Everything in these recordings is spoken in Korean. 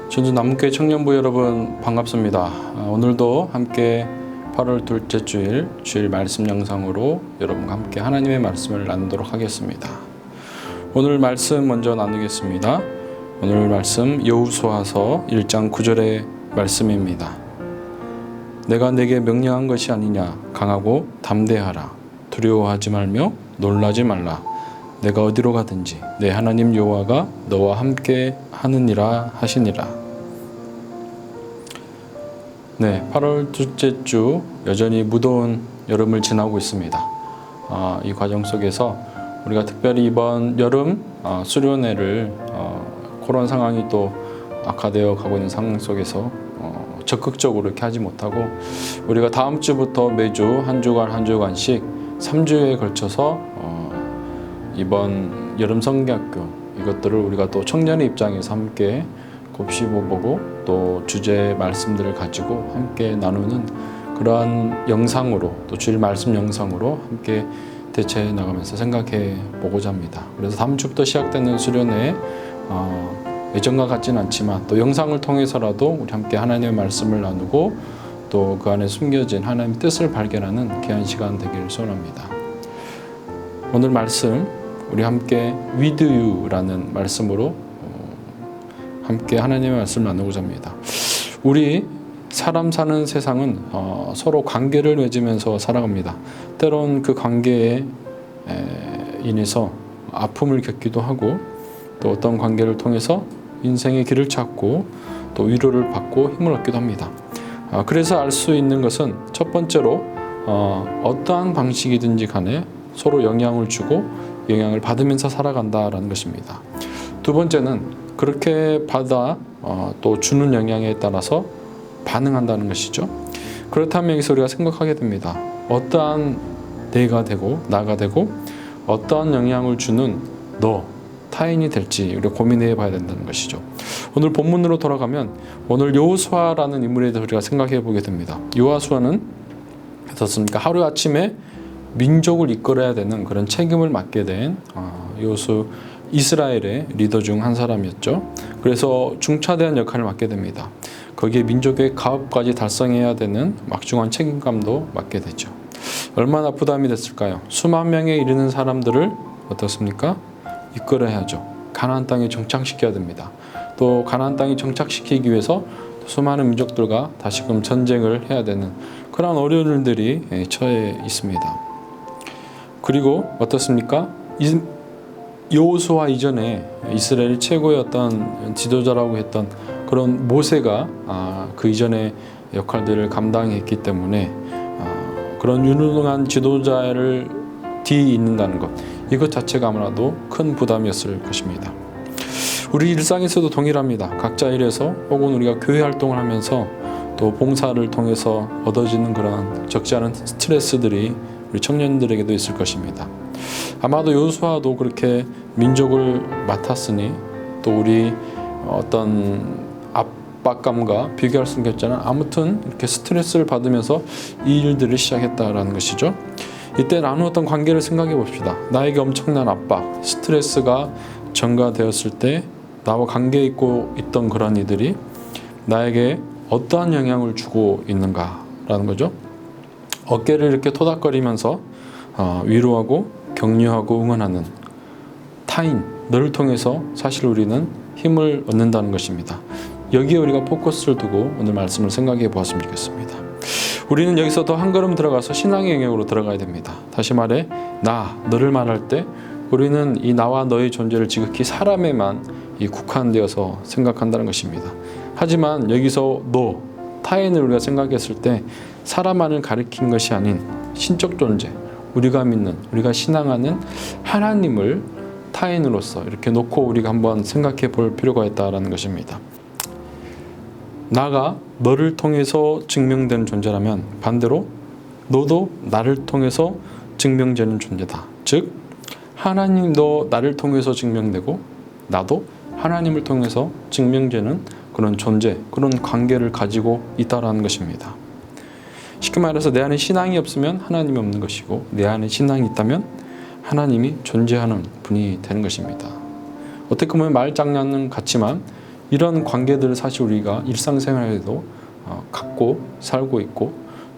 전주 남문교회 청년부 여러분 반갑습니다. 오늘도 함께 8월 둘째 주일 말씀 영상으로 여러분과 함께 하나님의 말씀을 나누도록 하겠습니다. 오늘 말씀 먼저 나누겠습니다. 오늘 말씀 여호수아서 1장 9절의 말씀입니다. 내가 내게 명령한 것이 아니냐. 강하고 담대하라. 두려워하지 말며 놀라지 말라. 내가 어디로 가든지 내 하나님 여호와가 너와 함께 하느니라 하시니라. 네, 8월 둘째 주 여전히 무더운 여름을 지나고 있습니다. 이 과정 속에서 우리가 특별히 이번 여름 수련회를 코로나 상황이 또 악화되어 가고 있는 상황 속에서 적극적으로 이렇게 하지 못하고 우리가 다음 주부터 매주 한 주간씩 3주에 걸쳐서 이번 여름 성경학교 이것들을 우리가 또 청년의 입장에서 함께 곱씹어보고 또 주제 말씀들을 가지고 함께 나누는 그러한 영상으로 또 주일 말씀 영상으로 함께 대체해 나가면서 생각해 보고자 합니다. 그래서 다음 주부터 시작되는 수련회에 예전과 같지는 않지만 또 영상을 통해서라도 우리 함께 하나님의 말씀을 나누고 또 그 안에 숨겨진 하나님의 뜻을 발견하는 귀한 시간 되기를 소원합니다. 오늘 말씀 우리 함께 with you라는 말씀으로 함께 하나님의 말씀을 나누고자 합니다. 우리 사람 사는 세상은 서로 관계를 맺으면서 살아갑니다. 때론 그 관계에 인해서 아픔을 겪기도 하고 또 어떤 관계를 통해서 인생의 길을 찾고 또 위로를 받고 힘을 얻기도 합니다. 그래서 알 수 있는 것은 첫 번째로 어떠한 방식이든지 간에 서로 영향을 주고 영향을 받으면서 살아간다라는 것입니다. 두 번째는 그렇게 받아 또 주는 영향에 따라서 반응한다는 것이죠. 그렇다면 여기서 우리가 생각하게 됩니다. 어떠한 내가 되고 나가 되고 어떠한 영향을 주는 너 타인이 될지 우리가 고민해 봐야 된다는 것이죠. 오늘 본문으로 돌아가면 오늘 여호수아라는 인물에 대해서 우리가 생각해 보게 됩니다. 여호수아는 어떻습니까? 하루아침에 민족을 이끌어야 되는 그런 책임을 맡게 된 여호수 이스라엘의 리더 중 한 사람이었죠. 그래서 중차대한 역할을 맡게 됩니다. 거기에 민족의 가업까지 달성해야 되는 막중한 책임감도 맡게 되죠. 얼마나 부담이 됐을까요? 수만 명에 이르는 사람들을 어떻습니까? 이끌어야죠. 가나안 땅에 정착시켜야 됩니다. 또 가나안 땅에 정착시키기 위해서 수많은 민족들과 다시금 전쟁을 해야 되는 그런 어려운 일들이 처해 있습니다. 그리고 어떻습니까? 여호수아 이전에 이스라엘 최고의 어떤 지도자라고 했던 그런 모세가 그 이전의 역할들을 감당했기 때문에 그런 유능한 지도자를 뒤에 있는다는 것 이것 자체가 아무래도 큰 부담이었을 것입니다. 우리 일상에서도 동일합니다. 각자 일에서 혹은 우리가 교회 활동을 하면서 또 봉사를 통해서 얻어지는 그런 적지 않은 스트레스들이 우리 청년들에게도 있을 것입니다. 아마도 여호수아도 그렇게 민족을 맡았으니 또 우리 어떤 압박감과 비교할 수는 없잖아요. 아무튼 이렇게 스트레스를 받으면서 이 일들을 시작했다라는 것이죠. 이때 나누었던 관계를 생각해 봅시다. 나에게 엄청난 압박, 스트레스가 전가되었을 때 나와 관계 있고 있던 그런 이들이 나에게 어떠한 영향을 주고 있는가라는 거죠. 어깨를 이렇게 토닥거리면서 위로하고 격려하고 응원하는 타인, 너를 통해서 사실 우리는 힘을 얻는다는 것입니다. 여기에 우리가 포커스를 두고 오늘 말씀을 생각해 보았으면 좋겠습니다. 우리는 여기서 더 한 걸음 들어가서 신앙의 영역으로 들어가야 됩니다. 다시 말해 너를 말할 때 우리는 이 나와 너의 존재를 지극히 사람에만 국한되어서 생각한다는 것입니다. 하지만 여기서 너, 타인을 우리가 생각했을 때 사람만을 가리킨 것이 아닌 신적 존재, 우리가 믿는, 우리가 신앙하는 하나님을 타인으로서 이렇게 놓고 우리가 한번 생각해 볼 필요가 있다는 것입니다. 나가 너를 통해서 증명되는 존재라면 반대로 너도 나를 통해서 증명되는 존재다. 즉 하나님도 나를 통해서 증명되고 나도 하나님을 통해서 증명되는 그런 존재, 그런 관계를 가지고 있다라는 것입니다. 쉽게 말해서 내 안에 신앙이 없으면 하나님이 없는 것이고 내 안에 신앙이 있다면 하나님이 존재하는 분이 되는 것입니다. 어떻게 보면 말장난은 같지만 이런 관계들을 사실 우리가 일상생활에도 갖고 살고 있고,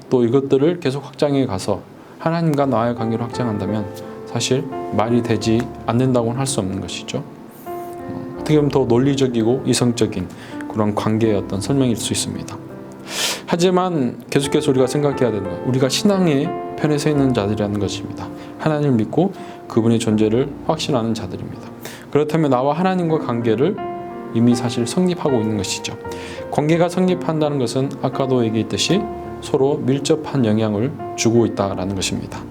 또 이것들을 계속 확장해 가서 하나님과 나의 관계를 확장한다면 사실 말이 되지 않는다고는 할 수 없는 것이죠. 어떻게 보면 더 논리적이고 이성적인 그런 관계의 어떤 설명일 수 있습니다. 하지만 계속해서 우리가 생각해야 되는 건 우리가 신앙의 편에 서 있는 자들이라는 것입니다. 하나님을 믿고 그분의 존재를 확신하는 자들입니다. 그렇다면 나와 하나님과 관계를 이미 사실 성립하고 있는 것이죠. 관계가 성립한다는 것은 아까도 얘기했듯이 서로 밀접한 영향을 주고 있다는 것입니다.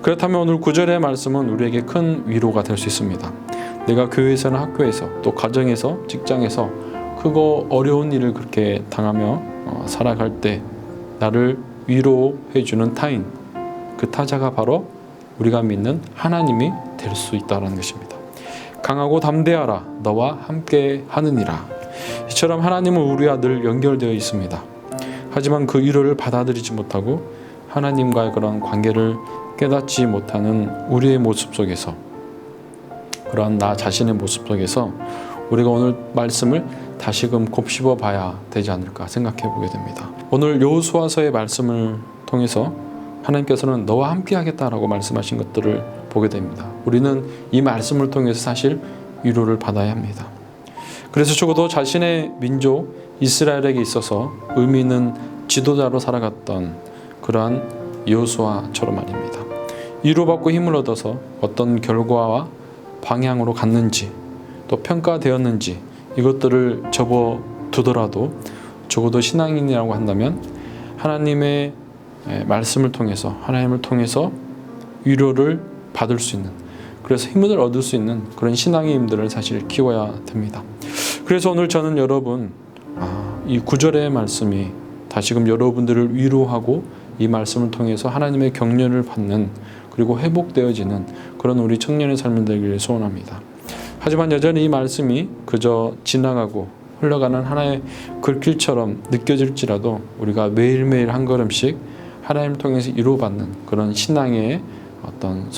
그렇다면 오늘 9절의 말씀은 우리에게 큰 위로가 될 수 있습니다. 내가 교회에서나 학교에서 또 가정에서 직장에서 크고 어려운 일을 그렇게 당하며 살아갈 때 나를 위로해 주는 타인, 그 타자가 바로 우리가 믿는 하나님이 될 수 있다는 것입니다. 강하고 담대하라, 너와 함께 하느니라. 이처럼 하나님은 우리와 늘 연결되어 있습니다. 하지만 그 위로를 받아들이지 못하고 하나님과의 그런 관계를 깨닫지 못하는 우리의 모습 속에서, 그러한 나 자신의 모습 속에서 우리가 오늘 말씀을 다시금 곱씹어 봐야 되지 않을까 생각해 보게 됩니다. 오늘 여호수아서의 말씀을 통해서 하나님께서는 너와 함께 하겠다라고 말씀하신 것들을 보게 됩니다. 우리는 이 말씀을 통해서 사실 위로를 받아야 합니다. 그래서 적어도 자신의 민족 이스라엘에게 있어서 의미 있는 지도자로 살아갔던 그러한 여호수아처럼 말입니다. 위로받고 힘을 얻어서 어떤 결과와 방향으로 갔는지, 또 평가되었는지 이것들을 접어두더라도 적어도 신앙인이라고 한다면 하나님의 말씀을 통해서, 하나님을 통해서 위로를 받을 수 있는, 그래서 힘을 얻을 수 있는 그런 신앙의 힘들을 사실 키워야 됩니다. 그래서 오늘 저는 여러분, 이 9절의 말씀이 다시금 여러분들을 위로하고 이 말씀을 통해서 하나님의 격려를 받는, 그리고 회복되어지는 그런 우리 청년의 삶이 되기를 소원합니다. 하지만 여전히 이 말씀이 그저 지나가고 흘러가는 하나의 글귀처럼 느껴질지라도 우리가 매일매일 한 걸음씩 하나님을 통해서 이루어받는 그런 신앙의 어떤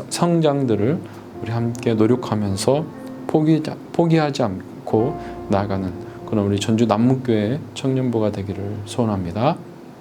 성장들을 우리 함께 노력하면서 포기하지 않고 나아가는 그런 우리 전주 남문교회 청년부가 되기를 소원합니다.